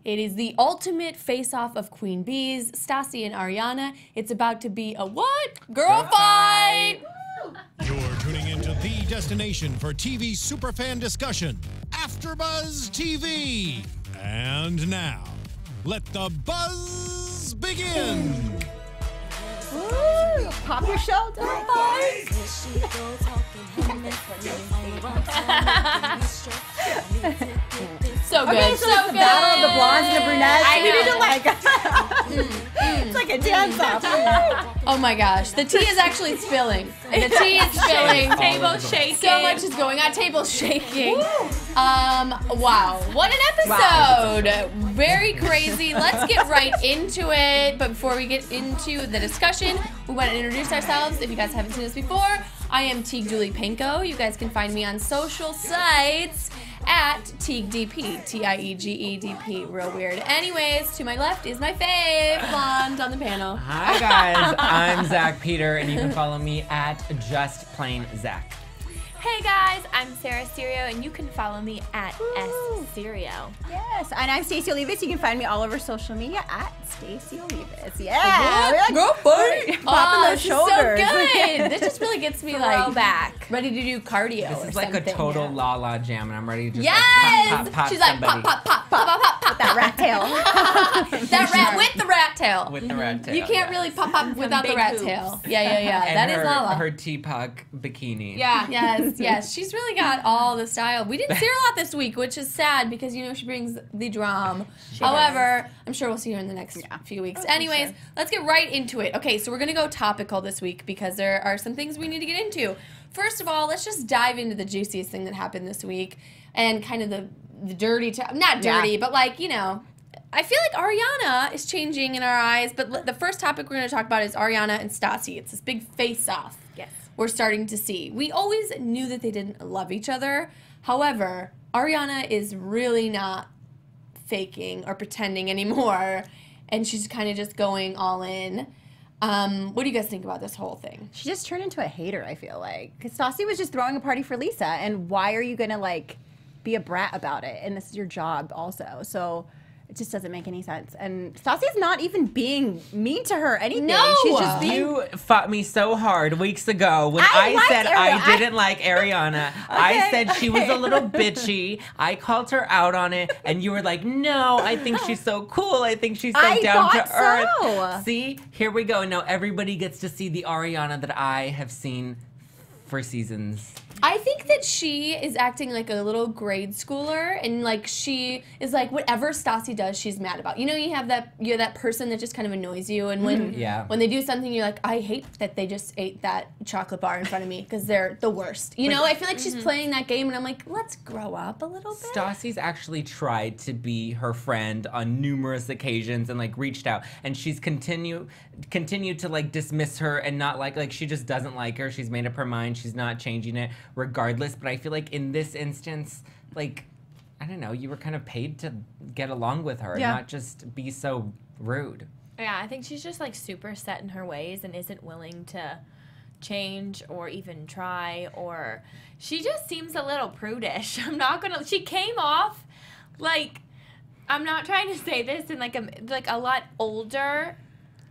It is the ultimate face-off of Queen Bees, Stassi and Ariana. It's about to be a what? Girl fight! You're tuning into the destination for TV superfan discussion, AFTERBUZZ TV. And now, let the buzz begin. Ooh, pop your shoulder. So good. Okay, so it's the battle of the blondes and the brunettes. I We need to know. like, it's like a dance off. Oh my gosh, the tea is actually spilling. The tea is spilling. Table shaking. So much is going on. Table shaking. Wow, what an episode! Very crazy. Let's get right into it. But before we get into the discussion, we want to introduce ourselves. If you guys haven't seen us before, I am Tiege Dooley-Panko. You guys can find me on social sites at TiegeDP, T-I-E-G-E-D-P. Real weird. Anyways, to my left is my fave blonde on the panel. Hi guys, I'm Zack Peters, and you can follow me at Just Plain Zack. Hey guys, I'm Serio, and you can follow me at Serio. Yes, and I'm Stacey Olivas. You can find me all over social media at Stacey Olivas. Yeah, Girl fight! Popping those this is so shoulders. good. This just really gets me like Throwback. ready to do cardio. This or is like a something. total la-la jam, and I'm ready to just Yes! like pop She's like somebody pop, pop, pop, pop, pop, pop, that rat tail. That rat with the rat tail. with the rat tail. You can't really pop up without the big rat hoops. tail. Yeah. And That is Lala. her teapot bikini. Yeah. Yes. She's really got all the style. We didn't see her a lot this week, which is sad because, you know, she brings the drama. However, I'm sure we'll see her in the next few weeks. Anyways, let's get right into it. Okay, so we're going to go topical this week because there are some things we need to get into. First of all, let's just dive into the juiciest thing that happened this week and kind of the dirty, not dirty, but like, you know, I feel like Ariana is changing in our eyes, but the first topic we're going to talk about is Ariana and Stassi. It's this big face-off. Yes. We're starting to see. We always knew that they didn't love each other. However, Ariana is really not faking or pretending anymore, and she's kind of just going all in. What do you guys think about this whole thing? She just turned into a hater, I feel like. Because Stassi was just throwing a party for Lisa, and why are you going to, like, be a brat about it? And this is your job also. So it just doesn't make any sense. And Stassi's not even being mean to her or anything. No! She's just being... You fought me so hard weeks ago when I I liked said Ariana. I didn't like Ariana. I said she was a little bitchy. I called her out on it, and you were like, no, I think she's so cool. I think she's so down to earth. so. See, here we go. Now everybody gets to see the Ariana that I have seen for seasons. I think that she is acting like a little grade schooler, and like she is like whatever Stassi does, she's mad about. You know, you're that person that just kind of annoys you, and when they do something, you're like, I hate that they just ate that chocolate bar in front of me because they're the worst. You know, I feel like she's playing that game, and I'm like, let's grow up a little bit. Stassi's actually tried to be her friend on numerous occasions and like reached out, and she's continued to like dismiss her and not like she just doesn't like her. She's made up her mind. She's not changing it regardless. But I feel like in this instance, like, I don't know, you were kind of paid to get along with her and not just be so rude. Yeah, I think she's just like super set in her ways and isn't willing to change or even try, or she just seems a little prudish. She came off like, I'm not trying to say this in like a lot older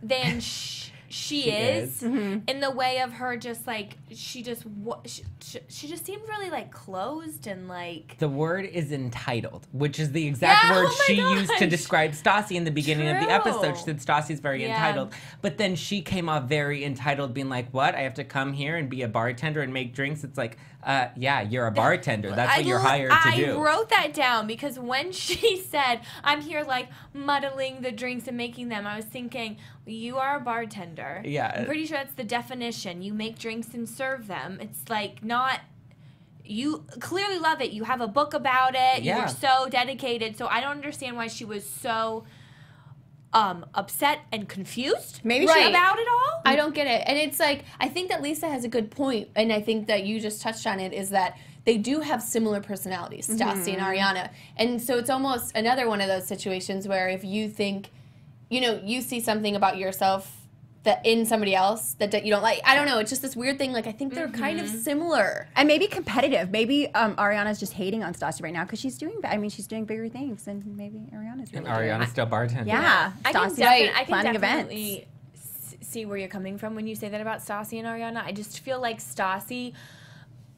than she is. In the way of her just like she just seemed really like closed and like the word is entitled, which is the exact word she used to describe Stassi in the beginning of the episode. She said Stassi's very entitled, but then she came off very entitled, being like, what, I have to come here and be a bartender and make drinks? It's like, yeah, you're a bartender. That's what you're hired to do. I wrote that down because when she said, I'm here like muddling the drinks and making them, I was thinking, you are a bartender. Yeah. I'm pretty sure that's the definition. You make drinks and serve them. It's like not, you clearly love it. You have a book about it. Yeah. You're so dedicated. So I don't understand why she was so upset and confused Maybe about it all. I don't get it. And it's like, I think that Lisa has a good point, and I think that you just touched on it, is that they do have similar personalities, Stassi and Ariana. And so it's almost another one of those situations where if you think, you know, you see something about yourself in somebody else that you don't like. I don't know. It's just this weird thing. Like, I think they're kind of similar. And maybe competitive. Maybe Ariana's just hating on Stassi right now because she's doing bigger things, and maybe Ariana's really Ariana's still bartending. Yeah. I can Stassi's planning definitely events. see where you're coming from when you say that about Stassi and Ariana. I just feel like Stassi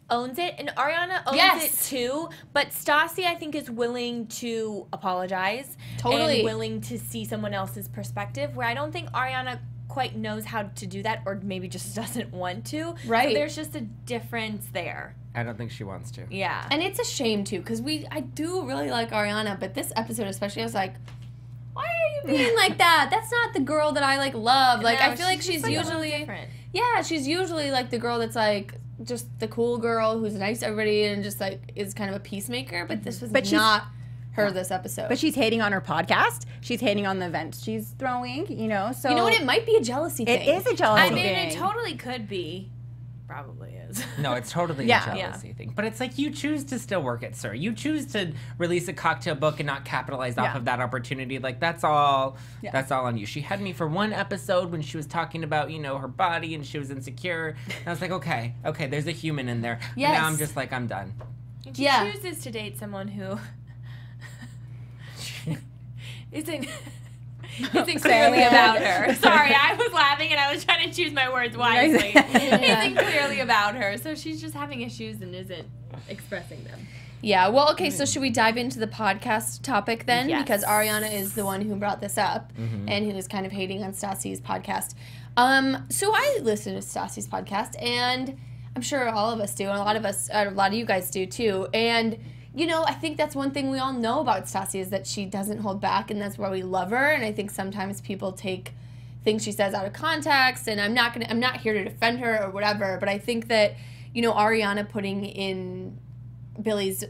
owns it, and Ariana owns it too. But Stassi, I think, is willing to apologize. Totally. And willing to see someone else's perspective, where I don't think Ariana quite knows how to do that, or maybe just doesn't want to. Right. So there's just a difference there. I don't think she wants to. Yeah. And it's a shame, too, because I do really like Ariana, but this episode especially, I was like, why are you being like that? That's not the girl that I, like, love. Like, I feel like she's usually... different. Yeah, she's usually, like, the girl that's, like, just the cool girl who's nice to everybody and just, like, is kind of a peacemaker, but this was not her this episode. But she's hating on her podcast. She's hating on the events she's throwing, you know, so... You know what? It might be a jealousy thing. It is a jealousy I mean, thing. it totally could be. Probably is. No, it's totally a jealousy thing. But it's like, you choose to still work at Sir. You choose to release a cocktail book and not capitalize off of that opportunity. Like, that's all on you. She had me for one episode when she was talking about, you know, her body and she was insecure. And I was like, okay, there's a human in there. Yes. And now I'm just like, I'm done. And she chooses to date someone who isn't clearly about her. Sorry, I was laughing and I was trying to choose my words wisely. Isn't clearly about her. So she's just having issues and isn't expressing them. Yeah, well, okay, so should we dive into the podcast topic then? Yes. Because Ariana is the one who brought this up and who was kind of hating on Stassi's podcast. So I listen to Stassi's podcast, and I'm sure all of us do, and a lot of you guys do too. And you know, I think that's one thing we all know about Stassi is that she doesn't hold back, and that's why we love her. And I think sometimes people take things she says out of context, and I'm not here to defend her or whatever, but I think that, you know, Ariana putting in Billy's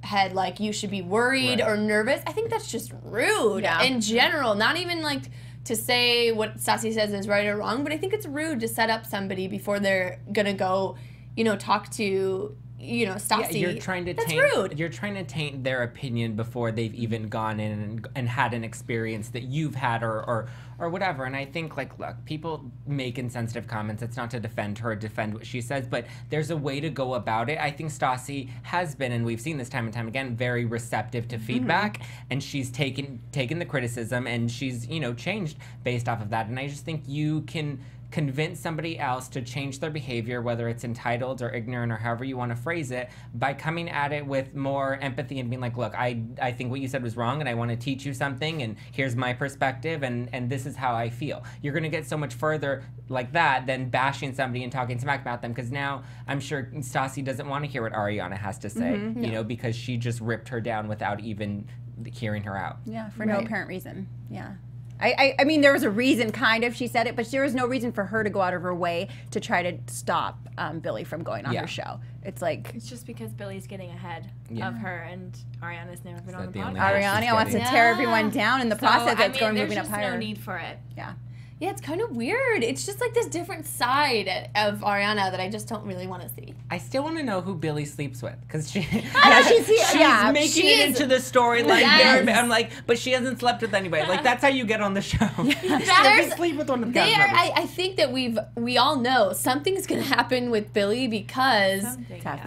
head like you should be worried or nervous, I think that's just rude in general. Not even like to say what Stassi says is right or wrong, but I think it's rude to set up somebody before they're gonna go, you know, talk to, you know, Stassi. Yeah, you're trying to rude. You're trying to taint their opinion before they've even gone in and had an experience that you've had or whatever. And I think, like, look, people make insensitive comments. It's not to defend her or defend what she says, but there's a way to go about it. I think Stassi has been, and we've seen this time and time again, very receptive to feedback, and she's taken the criticism, and she's, you know, changed based off of that. And I just think you can convince somebody else to change their behavior, whether it's entitled or ignorant or however you want to phrase it, by coming at it with more empathy and being like, look, I think what you said was wrong, and I want to teach you something, and here's my perspective, and this is how I feel. You're going to get so much further like that than bashing somebody and talking smack about them, because now I'm sure Stassi doesn't want to hear what Ariana has to say, you know, because she just ripped her down without even hearing her out. Yeah, for no apparent reason. Yeah. I mean, there was a reason, kind of, she said it, but there was no reason for her to go out of her way to try to stop Billy from going on her show. It's like... It's just because Billy's getting ahead of her, and Ariana's never been on the podcast. Ariana wants to tear everyone down in the process that's going moving up higher. There's no need for it. Yeah. Yeah, it's kind of weird. It's just like this different side of Ariana that I just don't really want to see. I still want to know who Billy sleeps with, because she's making it into the storyline. I'm like, but she hasn't slept with anybody. Like, that's how you get on the show. There's sleep with one of the cast members. I think that we all know something's gonna happen with Billy because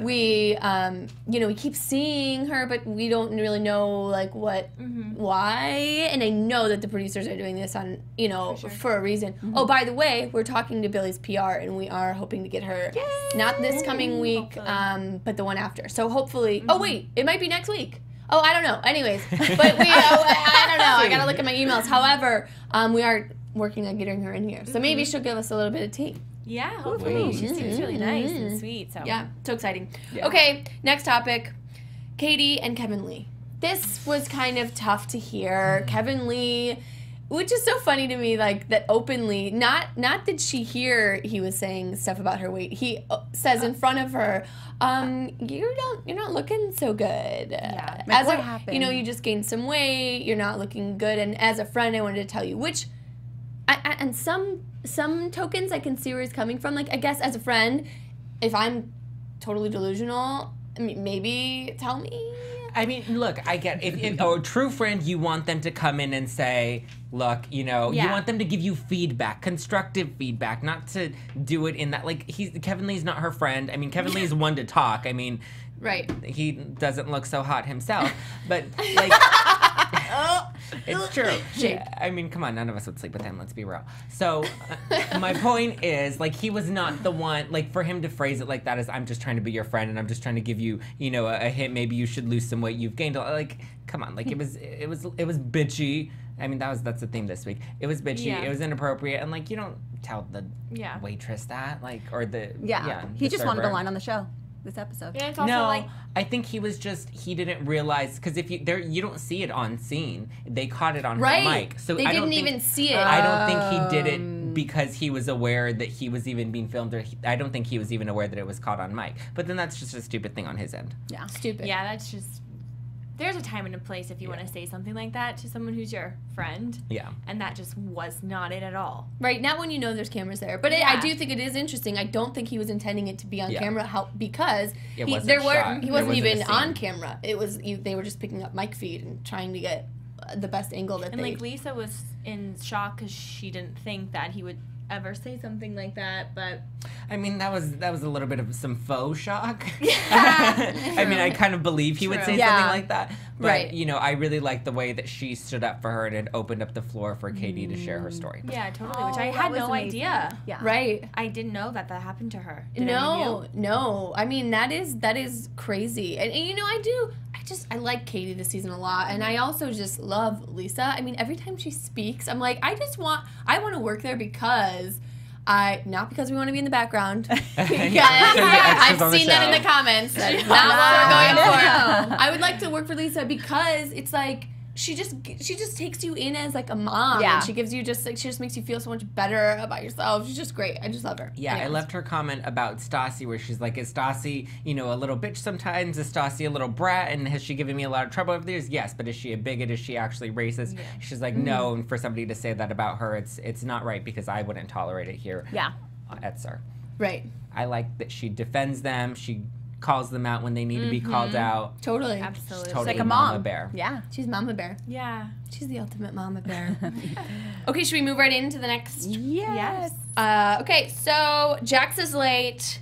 we you know, we keep seeing her, but we don't really know like why. And I know that the producers are doing this on, you know, for a reason. Oh, by the way, we're talking to Billy's PR, and we are hoping to get her not this coming week, but the one after. So hopefully, oh wait, it might be next week. Oh, I don't know. Anyways, but we, I don't know. I gotta look at my emails. However, we are working on getting her in here, so maybe she'll give us a little bit of tea. Yeah, hopefully. She seems really nice and sweet. So yeah, so exciting. Yeah. Okay, next topic: Katie and Kevin Lee. This was kind of tough to hear. Kevin Lee. Which is so funny to me, like, that openly, not did she hear he was saying stuff about her weight. He says in front of her, you're not looking so good. Yeah. Like, what happened? You know, you just gained some weight, you're not looking good, and as a friend I wanted to tell you, which, and some tokens I can see where he's coming from. Like, I guess as a friend, if I'm totally delusional, I mean, maybe tell me. I mean, look, I get if a true friend, you want them to come in and say, look, you know, you want them to give you feedback, constructive feedback, not to do it in that, like, Kevin Lee's not her friend. I mean, Kevin Lee's one to talk. I mean, he doesn't look so hot himself, but, like, it's true. I mean, come on, none of us would sleep with him, let's be real. So, my point is, like, he was not the one, like, for him to phrase it like that as, I'm just trying to be your friend and I'm just trying to give you, you know, a hint, maybe you should lose some weight, you've gained, like, come on, like, it was bitchy. I mean, that's the theme this week. It was bitchy, it was inappropriate, and, like, you don't tell the waitress that, like, or the, he just wanted a server. line on the show. This episode. Yeah, it's also No, like, I think he was just, he didn't realize, because if you don't see it on scene. They caught it on her mic. So they I don't didn't think, even see it. I don't think he did it because he was aware that he was even being filmed, or I don't think he was even aware that it was caught on mic. But then that's just a stupid thing on his end. Yeah. Stupid. yeah, that's just, there's a time and a place if you want to say something like that to someone who's your friend. Yeah. And that just was not it at all. Right, not when you know there's cameras there. But I do think it is interesting. I don't think he was intending it to be on camera because It he wasn't shot. wasn't There wasn't even a scene. on camera. It was they were just picking up mic feed and trying to get the best angle that And they. like Lisa was in shock because she didn't think that he would ever say something like that, but I mean, that was a little bit of some faux shock. I mean, I kind of believe he would say something like that. But, you know, I really liked the way that she stood up for her and it opened up the floor for Katie to share her story. yeah, totally, which I that had was no amazing. idea. Yeah. Right. I didn't know that happened to her. Did any of you? No. I mean, that is crazy. And you know, I like Katie this season a lot, and I also just love Lisa. I mean, every time she speaks, I'm like, I want to work there because not because we want to be in the background. Because I've seen that in the comments. That is not what we're going for. I would like to work for Lisa because it's like she just takes you in as like a mom. Yeah. And she gives you she just makes you feel so much better about yourself. She's just great. I just love her. Yeah, Anyways. I loved her comment about Stassi where she's like, is Stassi, you know, a little bitch sometimes? Is Stassi a little brat? And has she given me a lot of trouble over the years? Yes, but is she a bigot? Is she actually racist? Yeah. She's like, no, and for somebody to say that about her, it's not right because I wouldn't tolerate it here at SR. Right. I like that she defends them. She calls them out when they need to be called out. Totally. Absolutely. She's totally like a mama mom. bear. Yeah. She's Mama Bear. Yeah. She's the ultimate Mama Bear. Okay, should we move right into the next? Yes. Okay, so Jax is late.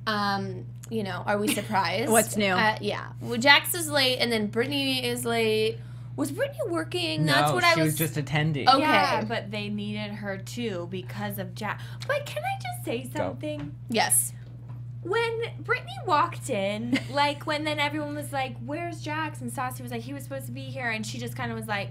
You know, are we surprised? What's new? Yeah. Well, Jax is late, and then Brittany is late. Was Brittany working? No, That's what she was just attending. Okay. Yeah, but they needed her too because of Jack. But can I just say something? Yes. When Brittany walked in, like when then everyone was like, "Where's Jax?" and Stassi was like, "He was supposed to be here," and she just kind of was like,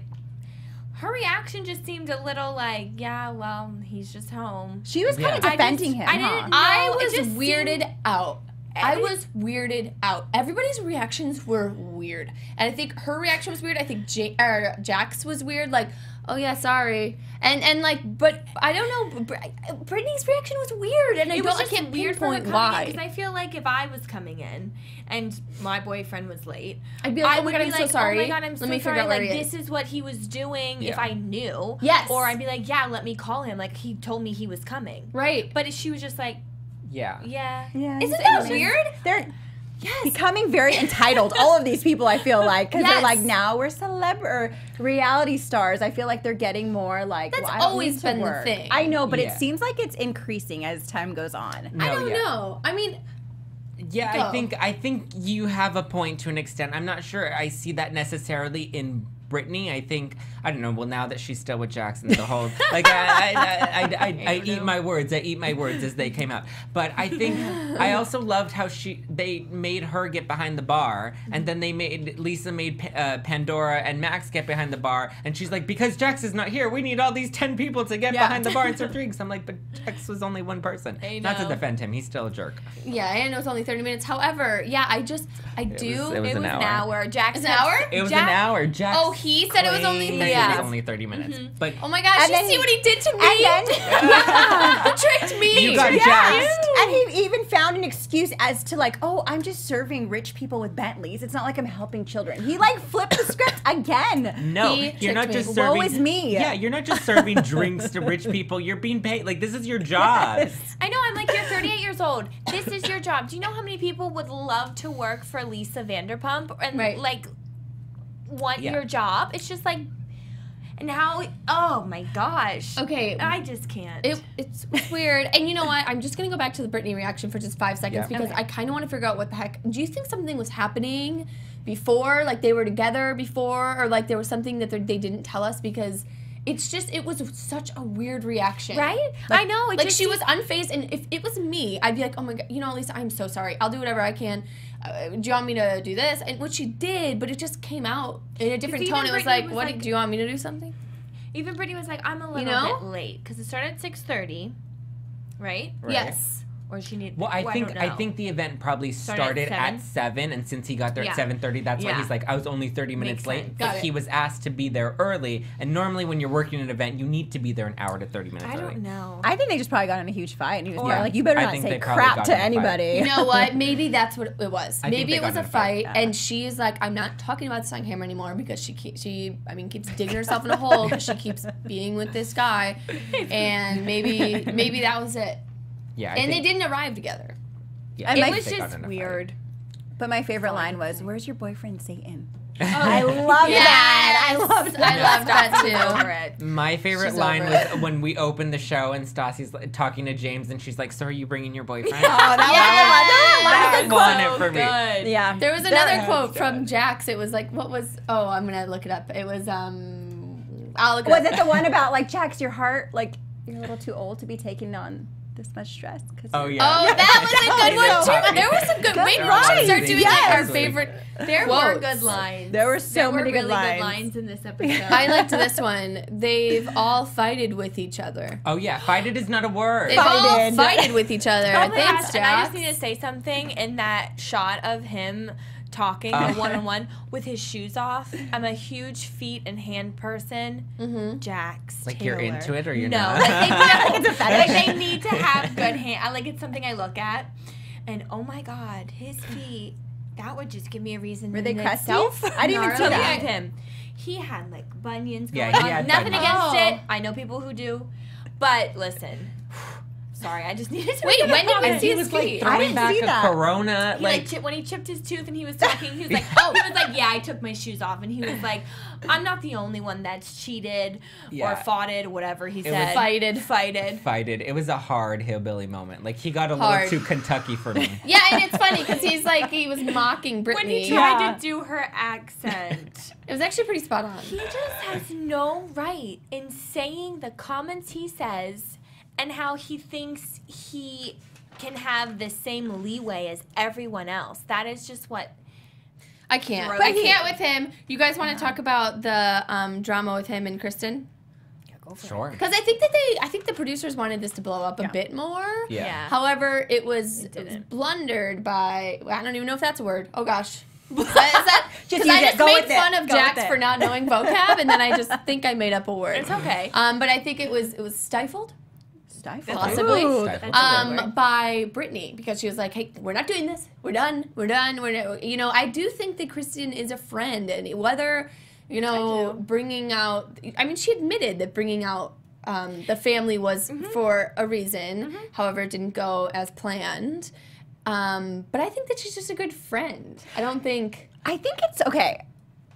her reaction just seemed a little like, "Yeah, well, he's just home." She was kind of defending him. I didn't. I know, it was just weirded seemed- out. I was weirded out. Everybody's reactions were weird. And I think her reaction was weird. I think Jax was weird. Like, oh yeah, sorry. And like, but I don't know. Brittany's reaction was weird. And I can't pinpoint why. Because I feel like if I was coming in and my boyfriend was late, I'd be like, I oh my would God, be I'm like, so sorry. oh my God, I'm so Let me sorry. figure out where Like, he is. this is what he was doing if I knew. Yes. Or I'd be like, yeah, let me call him. Like, he told me he was coming. Right. But she was just like, Yeah. yeah. Yeah. Isn't that weird? They're becoming very entitled. All of these people, I feel like, because they're like, now we're reality stars. I feel like they're getting more like. That's well, I don't always need to been the work. thing. I know, but Yeah. it seems like it's increasing as time goes on. No, I don't know. I mean, Yeah, Go. I think you have a point to an extent. I'm not sure I see that necessarily in Brittany. I think, I don't know, well, now that she's still with Jackson, the whole, like, I eat my words. I eat my words as they came out. But I think, I also loved how they made her get behind the bar, and then Lisa made Pandora and Max get behind the bar, and she's like, because Jax is not here, we need all these 10 people to get behind the bar and serve drinks. I'm like, but Jax was only one person. Not to defend him, he's still a jerk. yeah, I know it's only 30 minutes. However, yeah, I do. It was an hour. Jax It's an hour? It was an hour. Jax Oh, he said it was only 30 claimed minutes. It was only 30 minutes. But Oh my gosh, And you then see what he did to me? And then, He tricked me. you got Jaxed. and he even found an excuse as to like, oh, I'm just serving rich people with Bentleys. It's not like I'm helping children. He like flipped the script again. No, He you're not tricked just me. serving. Woe is me. Yeah, you're not just serving drinks to rich people. You're being paid. Like, this is your job. I know, I'm like, you're 28 years old. This is your job. Do you know how many people would love to work for Lisa Vanderpump and like want your job? It's just like, and how? Oh my gosh. Okay, I just can't. It's weird. And you know what? I'm just gonna go back to the Brittany reaction for just 5 seconds because I kind of want to figure out what the heck. Do you think something was happening before, like they were together before, or like there was something that they didn't tell us? Because it was such a weird reaction. Right? Like, I know. Like she was unfazed, and if it was me, I'd be like, oh my God, Lisa, I'm so sorry. I'll do whatever I can. Do you want me to do this? And what she did, but it just came out in a different tone. It was like, do you want me to do something? Even Brittany was like, I'm a little bit late because it started at 6:30, right? Yes. Or she needed. Well, I think the event probably started at 7, and since he got there at 7:30, that's why he's like, I was only 30 minutes late. But he was asked to be there early, and normally when you're working an event, you need to be there an hour to 30 minutes early. I don't know. I think they just probably got in a huge fight, and he was like, you better not say crap to anybody. You know what? Maybe that's what it was. Maybe it was a fight, yeah. and she's like, I'm not talking about the song Hammer anymore because she keeps digging herself in a hole because she keeps being with this guy, and maybe that was it. Yeah, and they didn't arrive together. Yeah, it was just weird. But my favorite line was, "Where's your boyfriend Satan?" I love that. I loved that too. My favorite line was when we opened the show and Stassi's talking to James and she's like, "So are you bringing your boyfriend?" that won it for me. Good. Yeah. There was another quote from Jax. It was like, what was? Oh, I'm gonna look it up. It was I'll look it up. Was it the one about like Jax, your heart, like you're a little too old to be taking on this much stress? Oh yeah. Oh, that was a good one too. There was some good. Maybe we should start doing like our favorite. There were good lines. There were so many really good lines. good lines in this episode. I liked this one. They've all fighted with each other. Oh yeah, fighted is not a word. They've all fighted with each other. Thanks, Jax. And I just need to say something in that shot of him talking one-on-one with his shoes off. I'm a huge feet and hand person. Jax Like Taylor. you're into it or you're no, not? Like they need to have good hand. Like it's something I look at, and oh my God, his feet. That would just give me a reason. Were they crusty? I didn't even see that. Him. He had like bunions going Yeah, he on. had Nothing bunions. against it. I know people who do, but listen. Sorry, I just needed to. Wait, when did we And see he his was like feet? throwing didn't back see a that. Corona, He, when he chipped his tooth and he was talking, he was like, yeah, I took my shoes off, and he was like, I'm not the only one that's cheated or foughted, whatever he said. Fighted. It was a hard hillbilly moment. Like he got a little too Kentucky for me. Yeah, and it's funny because he was mocking Brittany. When he tried to do her accent. It was actually pretty spot on. He just has no right in saying the comments he says and how he thinks he can have the same leeway as everyone else. That is just what... I can't. I can't with him. You guys want to talk about the drama with him and Kristen? Yeah, go for Sure. Because I think the producers wanted this to blow up a bit more. Yeah. However, it was blundered by... I don't even know if that's a word. Oh, gosh. Is that just I just made fun of Jax for not knowing vocab, and then I just think I made up a word. It's okay. But I think it was stifled. Possibly. By Brittany, because she was like, hey, we're not doing this. We're done. I do think that Kristen is a friend, and whether, bringing out, she admitted that bringing out the family was for a reason. However, it didn't go as planned. But I think that she's just a good friend. I think it's okay.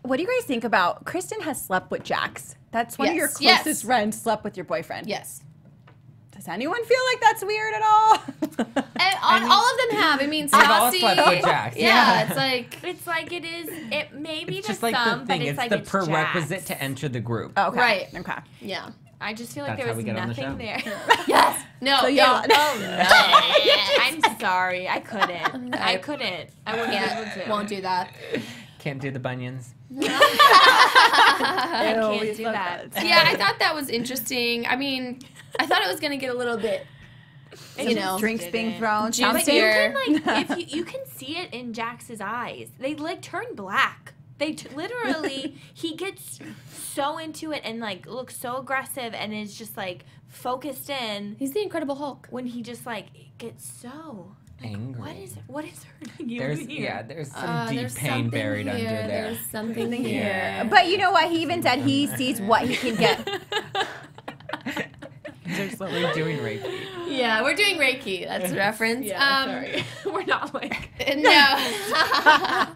What do you guys think about Kristen has slept with Jax? That's one of your closest friends slept with your boyfriend. Yes. Does anyone feel like that's weird at all? All of them have. Stassi. I've all slept with Jax. Yeah, it's like it is. It may be it's just to like some, the thing. but It's like the prerequisite Jax. to enter the group. Okay. Right. Okay. Yeah. I just feel like That's there how was we get on the nothing show. there. Yes. No. So yeah. I'm sorry. I couldn't. I wouldn't be able to. Won't do that. Can't do the bunions. I can't do that. Yeah, I thought that was interesting. I thought it was going to get a little bit, drinks being thrown. Juicier. But you can if you can see it in Jax's eyes. They turn black. They literally he gets so into it and looks so aggressive and is just focused in. He's the Incredible Hulk. When he just gets so angry. What is hurting you There's here? there's some deep pain buried under there. There's something here. But you know what? He even said he sees what he can get. We're doing Reiki. Yeah, we're doing Reiki. That's a reference. Yeah, sorry. We're not like No.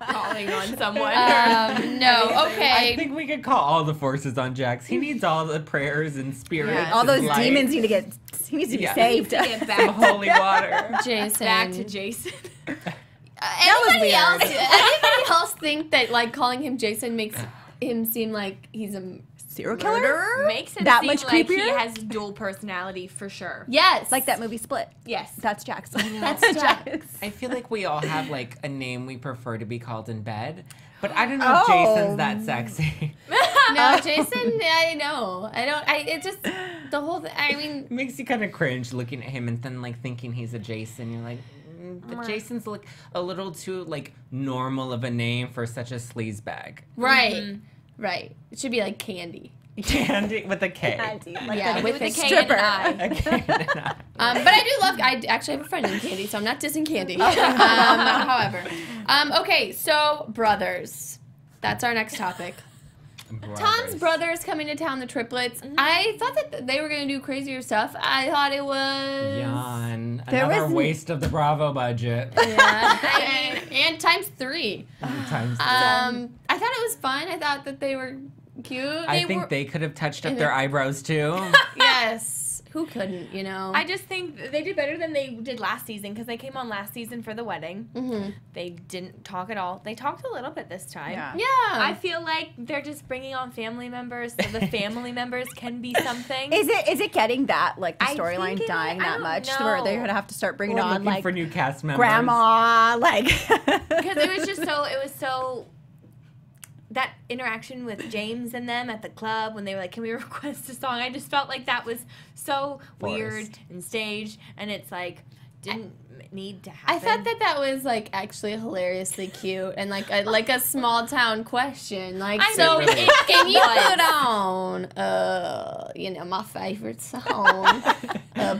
calling on someone. No, okay. I think we could call all the forces on Jax. He needs all the prayers and spirits. Yeah, all and those light. demons need to get. He needs to be saved. Get Some back, holy water. Jason. back to Jason. Anybody else? weird. Anybody else think that like calling him Jason makes him seem like he's a Serial killer? murderer? Makes him That seem much like he creepier? has dual personality for sure. Yes, Like that movie Split. Yes. That's Jackson. That's Jax. I feel like we all have like a name we prefer to be called in bed, but I don't know if Oh. Jason's that sexy. No, Jason. I know. I don't. It just the whole thing. I mean, It makes you kind of cringe looking at him and then like thinking he's a Jason. You're like, but Jason's like a little too like normal of a name for such a sleaze bag. right, right. It should be like Candy. Candy with a K. Like Yeah, the with a a K stripper. and an I. A K and an I. But I do love. I actually have a friend named Candy, so I'm not dissing Candy. However, okay. So brothers, that's our next topic. Tom's brothers coming to town, the triplets. I thought that they were going to do crazier stuff. I thought it was... Yawn. There Another was- waste of the Bravo budget. Yeah. and times 3. Times I thought it was fun. I thought that they were cute. I think they could have touched up their eyebrows too. Yes. Who couldn't, you know? I just think they did better than they did last season because they came on last season for the wedding. Mm-hmm. They didn't talk at all. They talked a little bit this time. Yeah. Yeah. I feel like they're just bringing on family members so the family members can be something. Is it getting that like the I storyline think it dying is. I that don't much know. to where they're gonna have to start bringing We're on looking like for new cast members. grandma, like Because it was just so, that interaction with James and them at the club when they were like, can we request a song? I just felt like that was so weird Forced. and staged, and it's like, didn't need to I happen. thought that was like actually hilariously cute and like a small town question. Like, I so mean, can you was. put on, my favorite song,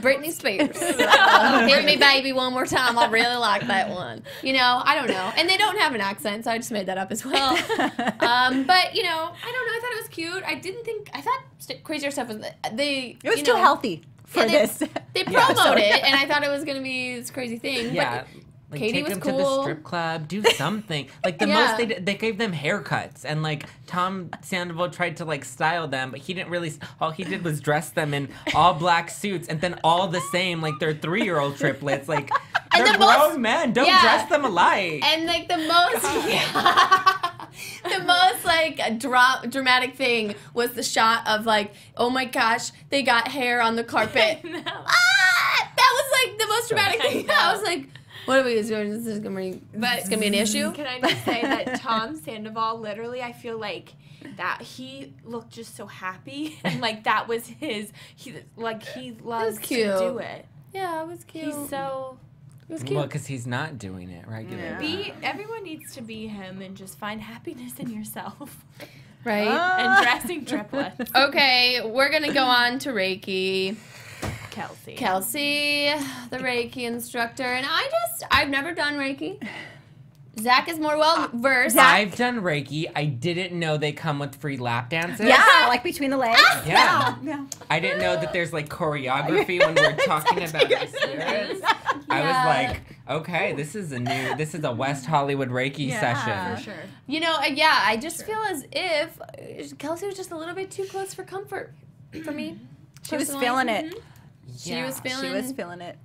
Britney Spears, "Hit Me Baby One More Time"? I really like that one. I don't know, and they don't have an accent, so I just made that up as well. But I don't know. I thought it was cute. I thought crazier stuff was it was too healthy for Yeah, this. They Yeah, promoted it, and I thought it was gonna be this crazy thing. Yeah. But Like, Katie take was them to the cool. strip club, do something. Like the Yeah. most they did, they gave them haircuts, and like Tom Sandoval tried to like style them, but he didn't really. All he did was dress them in all black suits, and then all the same, like they're 3-year-old triplets. Like And they're the most- grown men. Don't yeah. dress them alike. And like the most, the most like dramatic thing was the shot of like, oh my gosh, they got hair on the carpet. That was like the most dramatic thing. I was like, what are we doing? This is gonna be, it's gonna be an issue. Can I just say that Tom Sandoval, literally, I feel like that he looked just so happy, and like that was he loves to cute. do it. Yeah, it was cute. He's so. It was cute. Well, because he's not doing it regularly. Everyone needs to be him and just find happiness in yourself. Right. And dressing triplets. Okay, we're gonna go on to Reiki. Kelsey, the Reiki instructor, and I've never done Reiki. Zach is more well versed. I've done Reiki. I didn't know they come with free lap dances. Yeah, like between the legs. Yeah. Yeah. I didn't know that there's like choreography when we're talking about the spirits. I was like, okay, this is a West Hollywood Reiki session. for sure. I just feel as if Kelsey was just a little bit too close for comfort for me. She was personally. feeling it. She was feeling. She was feeling it.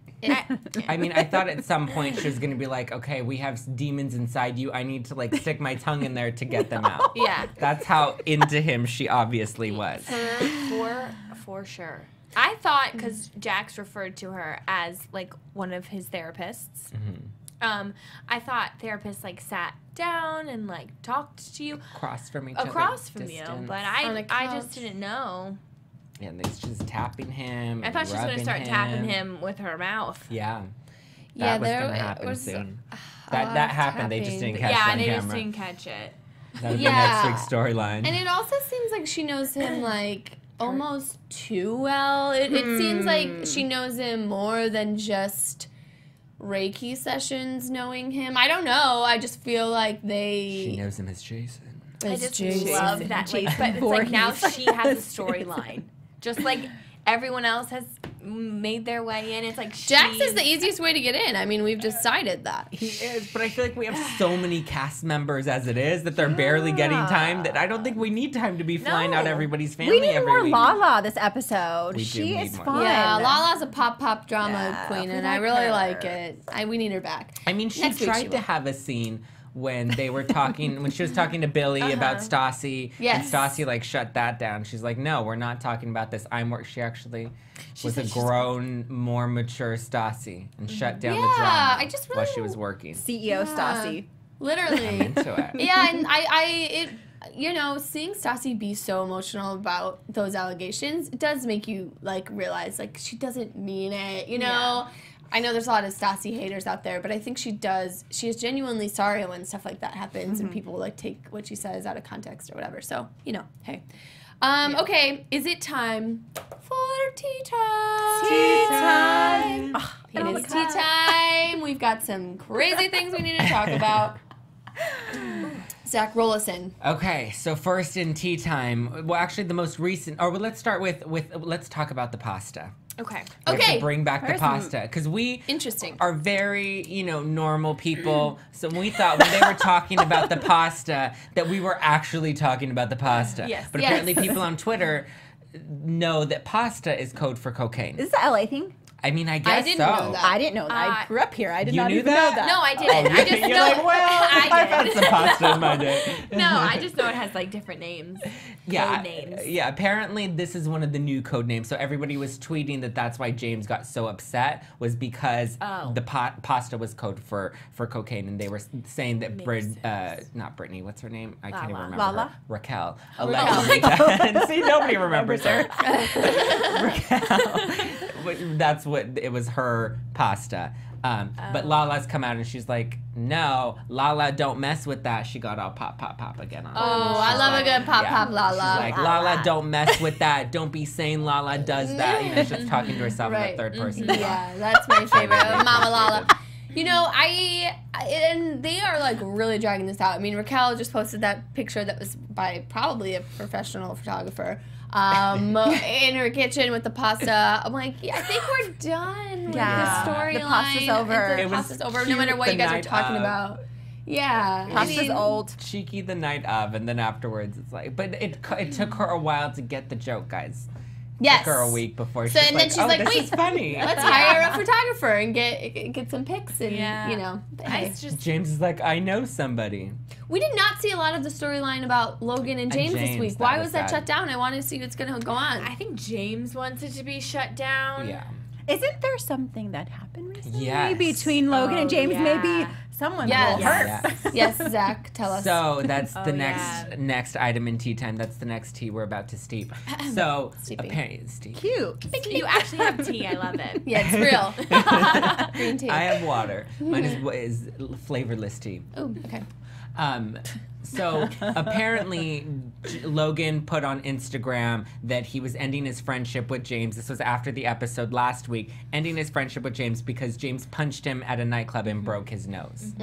I mean, I thought at some point she was going to be like, okay, we have demons inside you. I need to like stick my tongue in there to get them out. Yeah. That's how into him she obviously was. For sure. I thought, because Jax referred to her as like one of his therapists. Mm-hmm. I thought therapists like sat down and like talked to you Across from each other. across from you, distance. but On a I couch. just didn't know. Yeah, and she's just tapping him. I thought she was going to start tapping him with her mouth. Yeah. Yeah, That was there going to happen was soon. a That lot that of happened. They just tapping. didn't catch Yeah, it on they camera. just didn't catch it. That was Yeah. the next week's storyline. And it also seems like she knows him like almost too well. It seems like she knows him more than just Reiki sessions knowing him. I don't know. I just feel like She they. knows him as Jason. I It's just Jason. love that. Like, but it's like now she has a storyline, just like everyone else has made their way in. It's like Jax is the easiest way to get in. I mean, we've decided that. He is, but I feel like we have so many cast members as it is that they're barely getting time that I don't think we need time to be flying out everybody's family We need every more week. Lala this episode. We do She need is more. fun. Yeah, Lala's a pop drama queen, we and I like really her. like it. We need her back. I mean, she Next week tried she to will. have a scene when they were talking, when she was talking to Billy about Stassi, Yes. and Stassi like shut that down. She's like, no, we're not talking about this. She actually was a grown, more mature Stassi and shut down the drama I just really while she was working. CEO Stassi. Literally. Into it. Yeah, and you know, seeing Stassi be so emotional about those allegations, it does make you like realize like she doesn't mean it, you know? I know there's a lot of Stassi haters out there, but I think she is genuinely sorry when stuff like that happens and people like take what she says out of context or whatever. So, you know, hey. Okay, is it time for tea time? Tea time. It is tea time. We've got some crazy things we need to talk about. Zach, roll us in. Okay, so first in tea time, well, actually the most recent, let's start with let's talk about the pasta. Okay. We have Okay. to bring back the pasta because we Interesting. are very, normal people. So we thought when they were talking about the pasta that we were actually talking about the pasta. Yes. But Yes. apparently people on Twitter know that pasta is code for cocaine. Is this a LA thing? I mean, I guess didn't so. know that. I didn't know that. I grew up here. I did You not knew even that? know that. No, I didn't. I just You're know. like, well, I've had did. some pasta in my day. No, I just know it has like different names. Code names. Yeah, apparently this is one of the new code names. So everybody was tweeting that that's why James got so upset was because the pasta was code for cocaine, and they were saying that not Brittany, what's her name? I can't even remember. Lala? Her. Raquel. Allegedly. See, nobody remembers her. Raquel. That's what it was, her pasta. But Lala's come out and she's like, no, Lala, don't mess with that. She got all pop again on it. Oh, I love a good pop Lala. She's like, Lala, don't mess with that. Don't be saying Lala does that. She's talking to herself in the third person. Yeah, that's my favorite. Mama Lala. You know, and they are like really dragging this out. I mean, Raquel just posted that picture that was by probably a professional photographer in her kitchen with the pasta. I'm like, I think we're done with the storyline. The pasta's over. The pasta's over, no matter what you guys are talking about. Yeah. Pasta's old. Cheeky the night of, and then afterwards it's like, but it took her a while to get the joke, guys. Yes. Took her a week before So, she's and then she's like, this wait, is funny. let's hire a photographer and get some pics and, hey. It's just James is like, I know somebody. We did not see a lot of the storyline about Logan and James this James, week. that Why was was that sad. shut down? I want to see what's going to go on. I think James wants it to be shut down. Yeah. Isn't there something that happened recently Yes. between Logan and James? yeah. Maybe someone Yes. will hurt. Yes, Zach, tell us. So that's the yeah. next item in tea time. That's the next tea we're about to steep. So Steeping. apparently, steep. Cute. You actually have tea. I love it. Yeah, it's real. Green tea. I have water. Mine is flavorless tea. Oh, okay. So apparently Logan put on Instagram that he was ending his friendship with James. This was after the episode last week, ending his friendship with James because James punched him at a nightclub and broke his nose.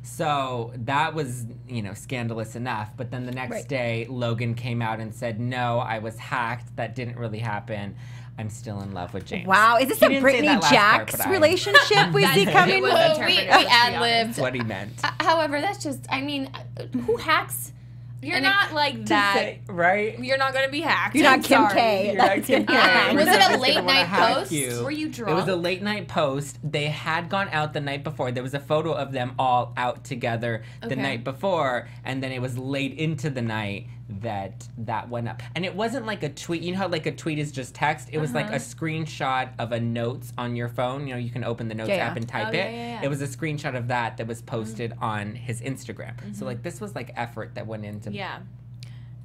So that was, scandalous enough. But then the next day, Logan came out and said, no, I was hacked. That didn't really happen. I'm still in love with James. Wow, is this He a didn't say Brittany that last part, Jax but relationship we see coming? It was Well, interpreted, we to be ad-libbed. That's what he meant. However, that's just, who hacks? You're And not like that. Say, right? You're not going to be hacked. You're not I'm Kim sorry. K. You're That's not Kim K. K. Was We're it a just gonna late wanna night hack post? you. Were you It drunk? was a late night post. They had gone out the night before. There was a photo of them all out together the Okay. night before, and then it was late into the night that went up. And it wasn't like a tweet. You know how like a tweet is just text? It was like a screenshot of a notes on your phone. You can open the notes Yeah. app and type Oh, it. yeah. It was a screenshot of that was posted on his Instagram. So like this was like effort that went into Yeah.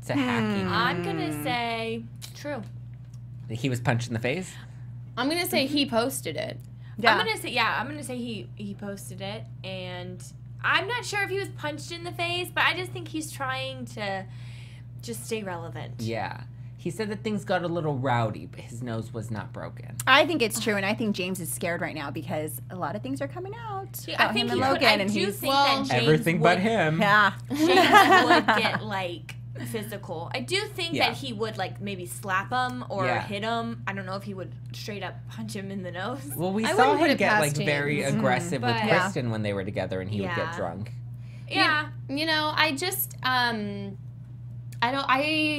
to hacking. I'm going to say true. He was punched in the face. I'm going to say he posted it. Yeah. I'm going to say he posted it, and I'm not sure if he was punched in the face, but I just think he's trying to just stay relevant. Yeah. He said that things got a little rowdy, but his nose was not broken. I think it's true, and I think James is scared right now because a lot of things are coming out. See, about I think him he and could, Logan, I and do he's think well, that James Everything would, but him. yeah. James would get like physical. I do think Yeah. that he would like maybe slap him or Yeah. hit him. I don't know if he would straight up punch him in the nose. Well, we I saw wouldn't put him it get like past very James. aggressive with But- Kristen when they were together, and he would get Yeah. drunk. Yeah. You know, I just I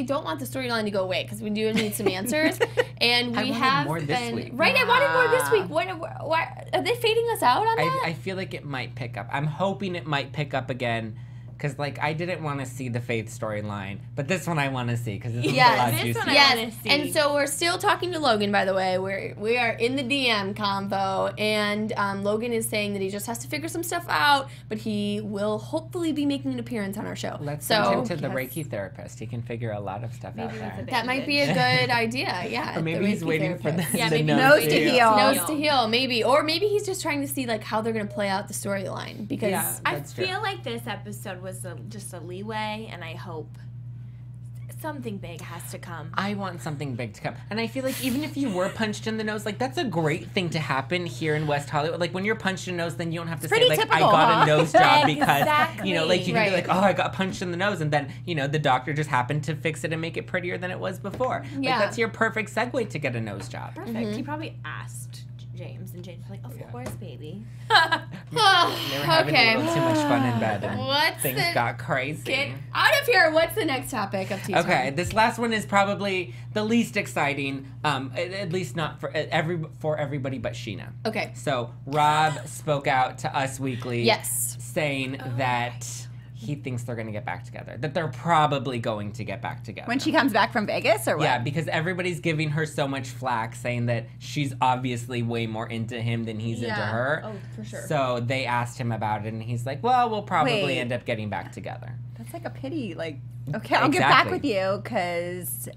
don't want the storyline to go away because we do need some answers, and I we wanted have more this been week. right. I wanted more this week. Why are they fading us out on that? I feel like it might pick up. I'm hoping it might pick up again. Because, like, I didn't want to see the Faith storyline. But this one I want to see. Because this is a lot this juicier. one I Yes, wanna see. and so we're still talking to Logan, by the way. We are in the DM convo, and Logan is saying that he just has to figure some stuff out, but he will hopefully be making an appearance on our show. Let's so send him to the Reiki therapist. He can figure a lot of stuff out Maybe there. with a that might be a good idea. Yeah, Or maybe the he's Reiki waiting for therapist. the, Yeah, the maybe nose to heal. Nose to heal, maybe, or maybe he's just trying to see like how they're gonna play out the storyline because Yeah. I That's true. feel like this episode was just a leeway, and I hope something big has to come. I want something big to come. And I feel like even if you were punched in the nose, like that's a great thing to happen here in West Hollywood. Like when you're punched in the nose, then you don't have to say pretty like typical, I got huh? a nose job because Exactly. you know, like you can be Right. like, oh, I got punched in the nose, and then you know the doctor just happened to fix it and make it prettiher than it was before. Yeah. Like that's your perfect segue to get a nose job. Perfect. He probably asked James, and James was like, "Of course, baby." They were having Okay. a little too much fun in bed, and What's things the- got crazy. Get out of here. What's the next topic of tea time? Okay, this last one is probably the least exciting, at least not for everybody but Scheana. Okay. So Rob spoke out to Us Weekly, Yes. saying that he thinks they're going to get back together. That they're probably going to get back together. When she comes back from Vegas or what? Yeah, because everybody's giving her so much flack, saying that she's obviously way more into him than he's into her. Oh, for sure. So they asked him about it, and he's like, "Well, we'll probably Wait. end up getting back together." That's like a pity. Like, okay, I'll get back Exactly. with you because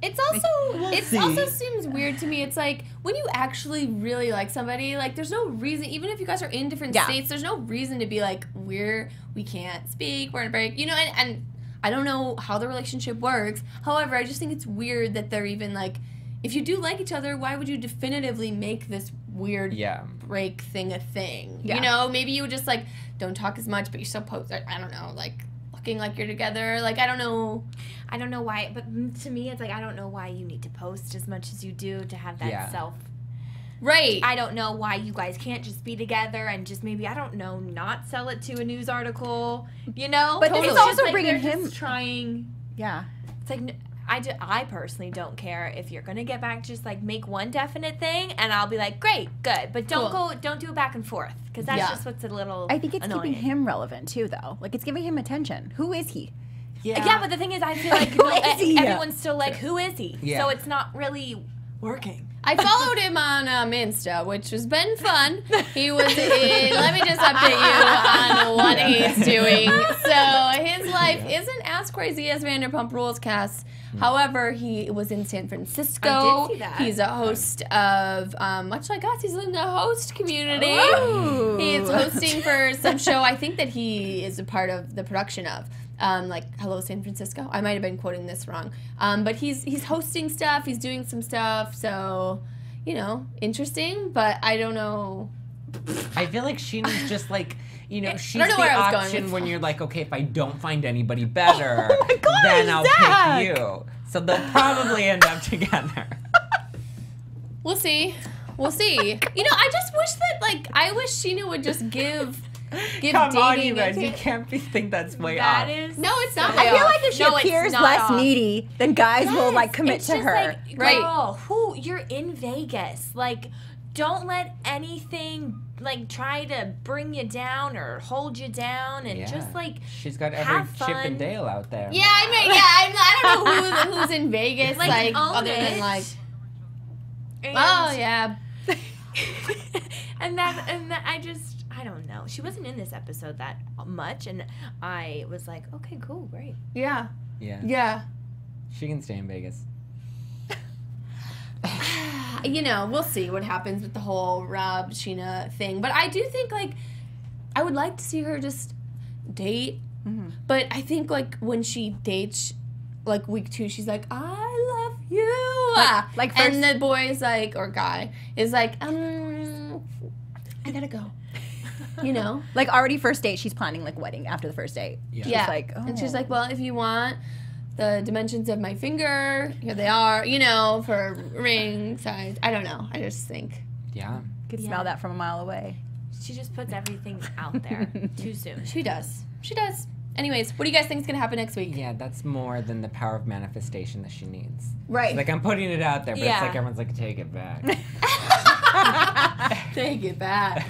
It's also it see. also seems weird to me. It's like when you actually really like somebody, like there's no reason, even if you guys are in different Yeah. states, there's no reason to be like we can't speak, we're in a break, you know. And I don't know how the relationship works. However, I just think it's weird that they're even like, if you do like each other, why would you definitively make this weird Yeah. break thing a thing? Yeah. You know, maybe you would just like don't talk as much, but you still post. I don't know, like looking like you're together. Like I don't know. I don't know why, but to me, it's like I don't know why you need to post as much as you do to have that Yeah. self. Right. I don't know why you guys can't just be together and just maybe, I don't know, not sell it to a news article, you know? But this is It's also just like bringing they're him- just trying. yeah. It's like I personally don't care if you're gonna get back. Just like make one definite thing, and I'll be like, great, good, but don't do it back and forth because that's Yeah. just what's a little. I think it's annoying. keeping him relevant too, though. Like it's giving him attention. Who is he? Yeah, but the thing is, I feel like Who is he? everyone's still like, who is he? Yeah. So it's not really working. I followed him on Insta, which has been fun. He was in, let me just update you on what he's doing. So his life isn't as crazy as Vanderpump Rules cast. However, he was in San Francisco. I did see that. He's a host of, much like us, he's in the host community. Ooh. He's hosting for some show I think that he is a part of the production of. Like Hello San Francisco. I might have been quoting this wrong. But he's hosting stuff, he's doing some stuff, so you know, interesting, but I don't know. I feel like Sheena's just like, you know, she's don't know the where I was going option with when that. you're like, okay, if I don't find anybody better, Oh my gosh, then I'll Zack! pick you. So they'll probably end up together. We'll see. We'll see. You know, I just wish that I wish Scheana would just give Come on, dating you guys, a- you can't think that's way That off. is. No, it's not. I way feel off. like if she No, it's appears not less off. needy, then guys will like commit It's to just her. Like, Right. girl, who you're in Vegas. Like, don't let anything like try to bring you down or hold you down, and just like she's got every have Chip fun. and Dale out there. Yeah, I don't know who's in Vegas, like, own other it. than like, And, oh yeah. and that I don't know. She wasn't in this episode that much, and I was like, okay, cool, great. Yeah. Yeah. Yeah. She can stay in Vegas. You know, we'll see what happens with the whole Rob Scheana thing. But I do think I would like to see her just date. Mm-hmm. But I think when she dates, week 2, she's like, I love you. Like first- and the boy's like, or guy is like, I gotta go. You know? Like already first date, she's planning like wedding after the first date. Yeah. She's Yeah. like, oh. And she's like, well, if you want, the dimensions of my finger. Here they are, you know, for ring size. I don't know. I just think. Yeah. Could smell that from a mile away. She just puts everything out there too soon. She does. She does. Anyways, what do you guys think is going to happen next week? Yeah, that's more than the power of manifestation that she needs. Right. It's like, I'm putting it out there, but Yeah. it's like everyone's like, take it back. Take it back.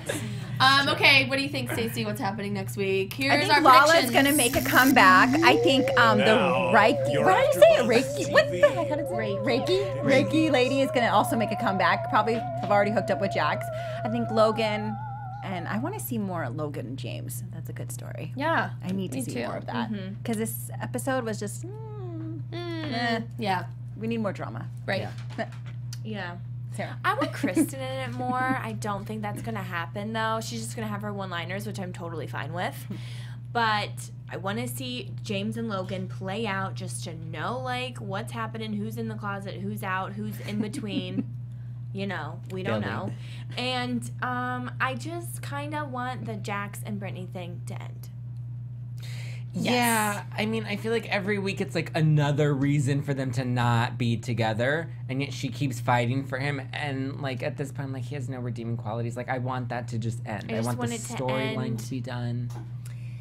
Okay, what do you think, Stacey? What's happening next week? I Here's think our Lala's predictions. gonna make a comeback. I think the Reiki. What did you say? Reiki. What the heck? How did it say? Reiki. Reiki lady is gonna also make a comeback. Probably have already hooked up with Jax. I think Logan, and I want to see more Logan and James. That's a good story. Yeah. I need to Me see too. more of that because this episode was just. Yeah. We need more drama. Right. Yeah. Sarah. I want Kristen in it more. I don't think that's going to happen, though. She's just going to have her one-liners, which I'm totally fine with. But I want to see James and Logan play out just to know, like, what's happening, who's in the closet, who's out, who's in between. You know, we don't know. And I just kind of want the Jax and Brittany thing to end. Yeah, I mean, I feel like every week it's like another reason for them to not be together, and yet she keeps fighting for him. And like at this point, I'm like, he has no redeeming qualities. Like, I want that to just end. I want the storyline to be done.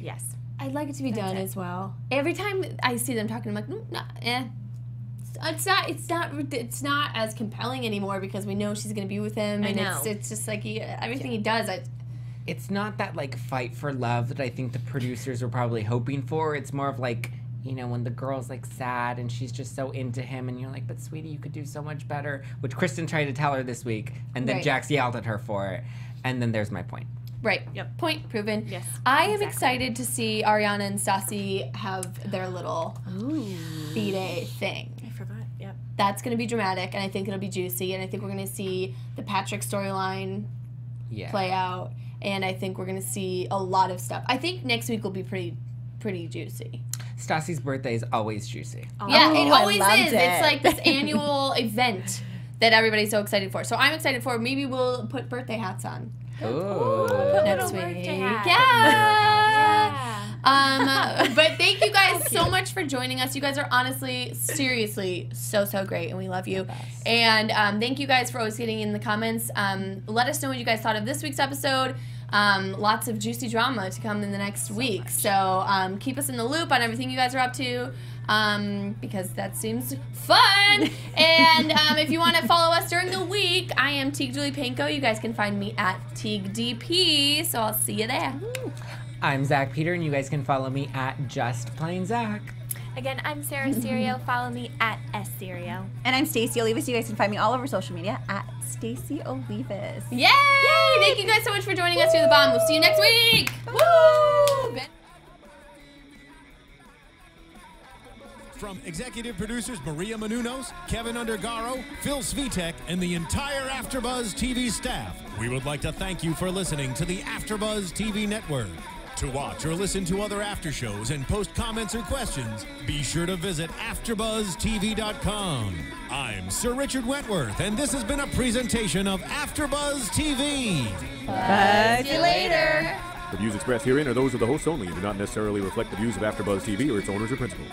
Yes. I'd like it to be done as well. Every time I see them talking, I'm like, It's not as compelling anymore because we know she's gonna be with him, and it's just like everything he does. It's not that like fight for love that I think the producers were probably hoping for. It's more of like, you know, when the girl's like sad and she's just so into him, and you're like, but sweetie, you could do so much better. Which Kristen tried to tell her this week, and then Jax yelled at her for it. And then there's my point. Right. Yep. Point proven. Yes. I am excited to see Ariana and Stassi have their little B-Day thing. I forgot. Yep. That's going to be dramatic, and I think it'll be juicy, and I think we're going to see the Patrick storyline play out, and I think we're going to see a lot of stuff. I think next week will be pretty juicy. Stassi's birthday is always juicy. Yeah, it always loved is. it. It's like this annual event that everybody's so excited for. So I'm excited for it. Maybe we'll put birthday hats on Ooh. next week. birthday hat. Yeah. But thank you guys so much for joining us. You guys are honestly, seriously, so great, and we love you. And thank you guys for always getting in the comments. Let us know what you guys thought of this week's episode. Lots of juicy drama to come in the next week. So keep us in the loop on everything you guys are up to. Because that seems fun. And if you want to follow us during the week, I am Tiege Dooley-Panko. You guys can find me at TiegeDP. So I'll see you there. I'm Zack Peters, and you guys can follow me at Just Plain Zack. Again, I'm Serio. Follow me at Serio. And I'm Stacey Olivas. You guys can find me all over social media at Stacey Olivas. Yay! Thank you guys so much for joining us. You're the bomb. We'll see you next week. Woo! From executive producers Maria Menounos, Kevin Undergaro, Phil Svitek, and the entire AfterBuzz TV staff, we would like to thank you for listening to the AfterBuzz TV network. To watch or listen to other after shows and post comments or questions, be sure to visit AfterBuzzTV.com. I'm Sir Richard Wentworth, and this has been a presentation of AfterBuzz TV. See you later. The views expressed herein are those of the hosts only and do not necessarily reflect the views of AfterBuzz TV or its owners or principals.